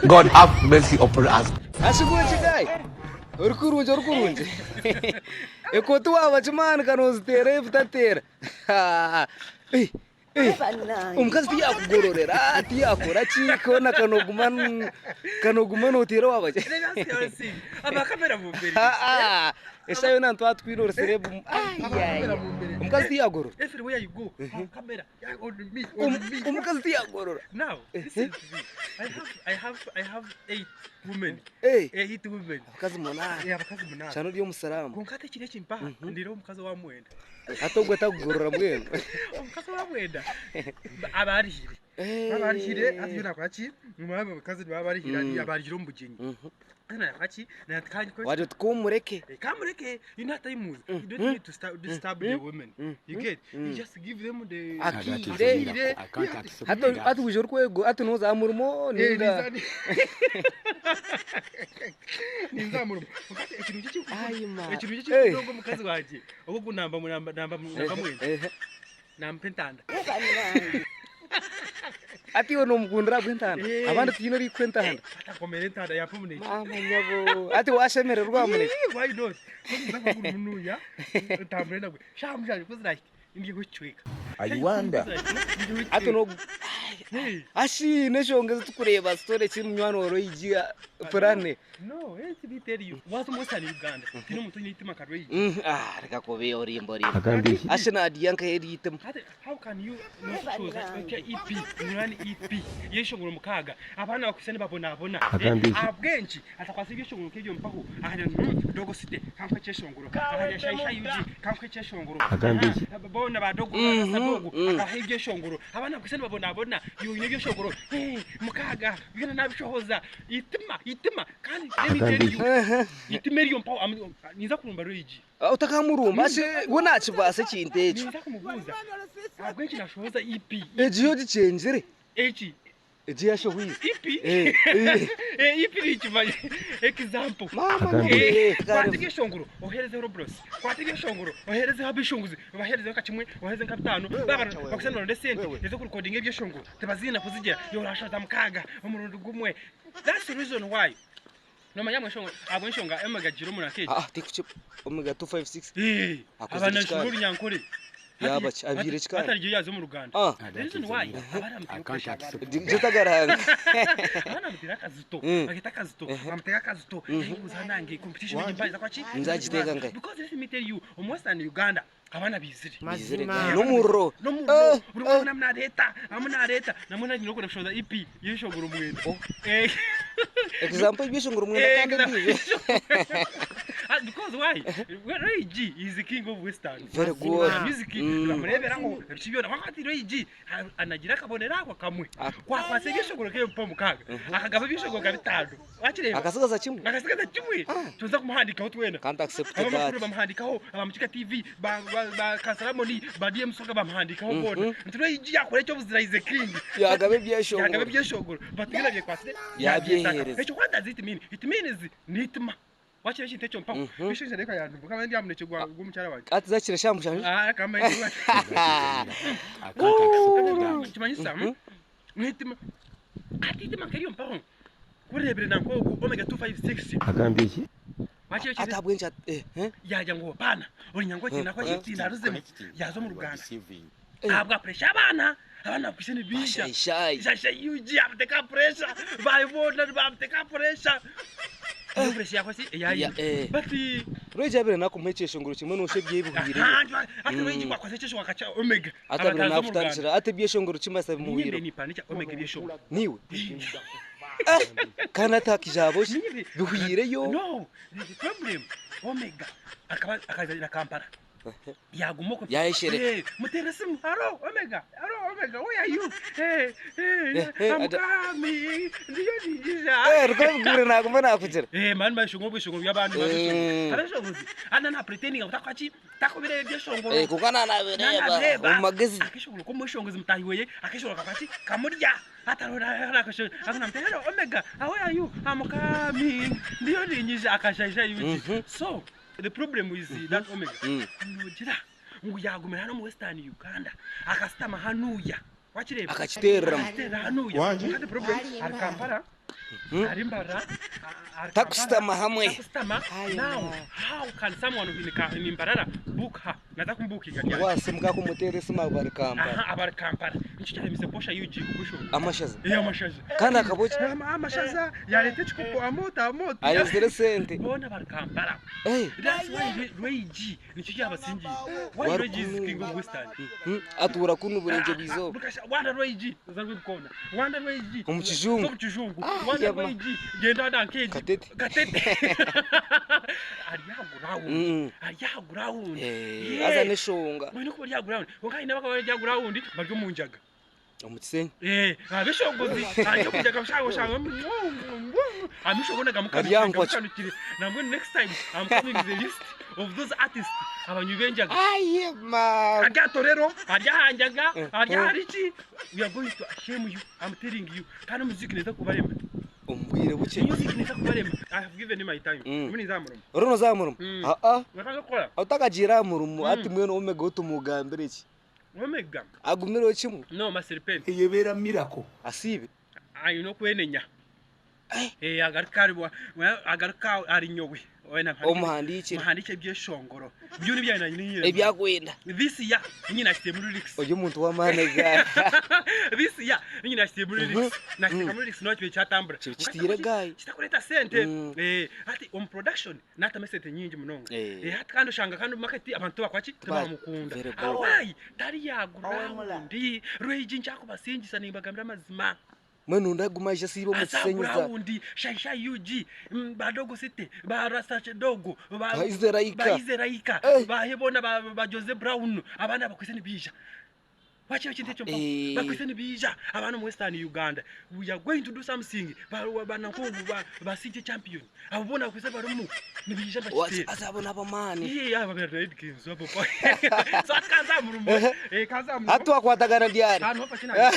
God have mercy upon us. Ashikuwe chikai. Urkurunje. Ekotu wa chimani kanozitera ifutatera. Eh. Umkazi tiyakugororera tiyakora chikona kanogumana utera wabaje. Abakamera mu mbere. Esa yona ntwa twinore serebu. Umkazi tiyagorora. Everywhere you go, camera. Umkazi tiyagorora. Now, listen to me. I have 8 women. 8 women. Abakazi munana. Abakazi munana. Chano dio musalamu. Kunkate kire chimpa ndiro umukazi wa mwenda. Atogwe tagorora mwenda. Umukazi wa mwenda. Abarihire ati nakora ki? Mwaba abakazi babarihira abarihira umbugenyi. Ana yakaki na kandi ko waje tkumureke kamureke you not time you don't need to disturb the women you get you just give them the akire hatu ujor kwego hatu noza amurmo ninga ninga amurmo ukati ekintu cyo ngo mukazi waje uko kunamba mwenda nampentanda ati ono mukundira kwentana abandi tino ri kwentana atakomere ntanda yapumune mama nyabo ati washemererwa mune why not nza kunuya tambrenda gwe shamjani kuzira ndiye kuchweka I wonder. Ati no ashi neshongeze tukureba story chimnywano oroyigiya purane no let me tell you was most in Uganda tino mutu nitima karwe reka kobe orimbo rimbo ashi na adiyanka yeritem how can you not choose okay EP nani EP yeshongoro mukaga abana bakusene babona abwenchi atakwasi yeshongoro kejo mpako ahanya dogo site kankwe cheshongoro ahanya shaisha yuji kankwe cheshongoro babona badogo akahibye shongoro abana bakusene babona yunye shongoro mukaga bigana nabishohoza itima kandi itimeriyo mpaho niza kurumba royiji utakamurumba ashe wona kibase kinteje niza kumubuza abwenchi nashohoza EP ejiyo gicengere eji ejiya shohwi EP EP richimaye example kwatike shongoro ohereze robros kwatike shongoro ohereze habishunguzi bahereze kakimwe ohereze nk'abitano bakusana ronde sente yezo recording ebyo shongoro tebazina kuzigera yorasha tamukaga umurundi gumwe that's the reason why no manyamwe shongoro abo shonga emega jiro munakeje tikuche omega 256 abana shuru nyankore yaba abire chika atari yazo mu Ruganda reason why abana muteka jitagaranga abana muteka kazito bagita kazito bamuteka kazito uzanange competition y'imbaza kwachi nzagiteka ngai because let me tell you almost in Uganda abana bizire no murro urumuna amuna leta namuna nyoko kushoza EP yeshogura umwendo example yeshogura umwendo kandi bize because why Reggie is the king of Western very good music bamurebera ngo kibiyona wakati Reggie anagira kabonera kwa kamwe kwa kwasegeshogura ke mpa mukaga akagaba bishogura kabitando wakireba akasigaza kimwe tuza kumuhandika ho twena can't accept that bamuhandikaho abamukika TV ba Kasaramoni ba DM soga bamuhandikaho bona Reggie yakore cyo buzira is the king yagabe byeshogura batigera bye kwasire yabyehereza echo what does it mean nitma wachire chintecho mpako bishinje reka yantu kama ndi amuneke gumucyara waje ati zakire shamushanje kama ndi chimanyisa nitma ati kariyo mpako kurebere nanko omega 256 akambiye iki wachire atabwenja yaja ngo bana uri nyango kina kwa chitinda ruzemo yazo mu Ruganda abwa pressure abana kwishene bisha shasha yuji abteka pressure bayibona babteka pressure pressure yako si bati Roje abere nakumhechesho nguru kimwe no shebye ibuhire ati roje kwakwasechesho wakacha omega atabere nakutanshira ate byesho nguru kimasa muhiro ni panica omega byesho niwe kana takijabo bihuire yo no the problem omega akaza Kampala yagumoko yaeshere muteresimu haro omega where are you I'm coming ndiyo nija rukabugure nagumba nakugera man bashongo bishongo by'abandi bashongo arashongozi ana na pretending utakwachi takobere byeshongo kukana nabereba umagezi akishongo ko mushongozi mutahiweye akishongo kakwachi kamurya atarora akashongo akuna mtero omega where are you I'm coming ndiyo nija akashayisha yuji so the problem is that omega no jira ngo yagumira no mu Western Uganda akastama hanuya wakireba akakiterera hano ya kandi problem ari Kampala ari Mbara takusitama hamwe now how can someone in Mbarara book her nataka kumbukiga ryari wase mukako mutere sima bari Kampala abari Kampala nicyo mise posha yuji kusho amashaza amashaza kana kabochi amashaza yarete chikupo amota ayizere sente bona bari Kampala that's why Reiji nicyo cyabasingi why Reiji is king of Western atura kunu burenje bizo wanda Reiji uzarwe bukona wanda Reiji umukijungu wanda Reiji genda dankeji gatete ariyaguraund aza neshonga wino ko ariyaguraund ukaina baka ariyaguraund baryo munjaga umukisenyi abishogozi ayo kunjaga bishago amishogona Ariyangwa. namwe next time I'm coming with the list of those artists abanyubenjaga ayema agatorero aryahanjaga aryarichi we are going to shame you I'm telling you kana music neza kubarema umbwire buke music neza kubarema I have given him my time muni zamurumu rono zamurumu nataka kola utakagira murumu ati mwe no omega utumugambire iki omega agumiro kimwe no ma serpent yebera miracle asibe ayo no kwenenya agarika ari nyowe wena muhandike byeshongoro byo ni byana nyine ebyagwenda this year nyina ashite muri lyrics oyo muntu wa manega this year nyina ashite muri lyrics na ashite muri lyrics no cyo cyatambura kitire gayi kitakureta sente ati on production nata mesete nyingi munonga hati kandi ushanga kandi market abantu bakwaki tabamukunda awayi tari yagura ndi Reiji nchako basingisa nimbagambira mazima mwenu ndagumaje sibo musenyuza undi shaisha yuji badogo site barasa dogo baizeraika bahebona ba Joseph Brown abana bakweseni bija wachiwe chintecho bakweseni bija abana mu Western Uganda we are going to do something bana nkongu ba city champion abona kwese barumu nibija bachite azabona abamani aba red kings abo so kaza murumo kaza murumo hatu akwatagana diari hano hapa china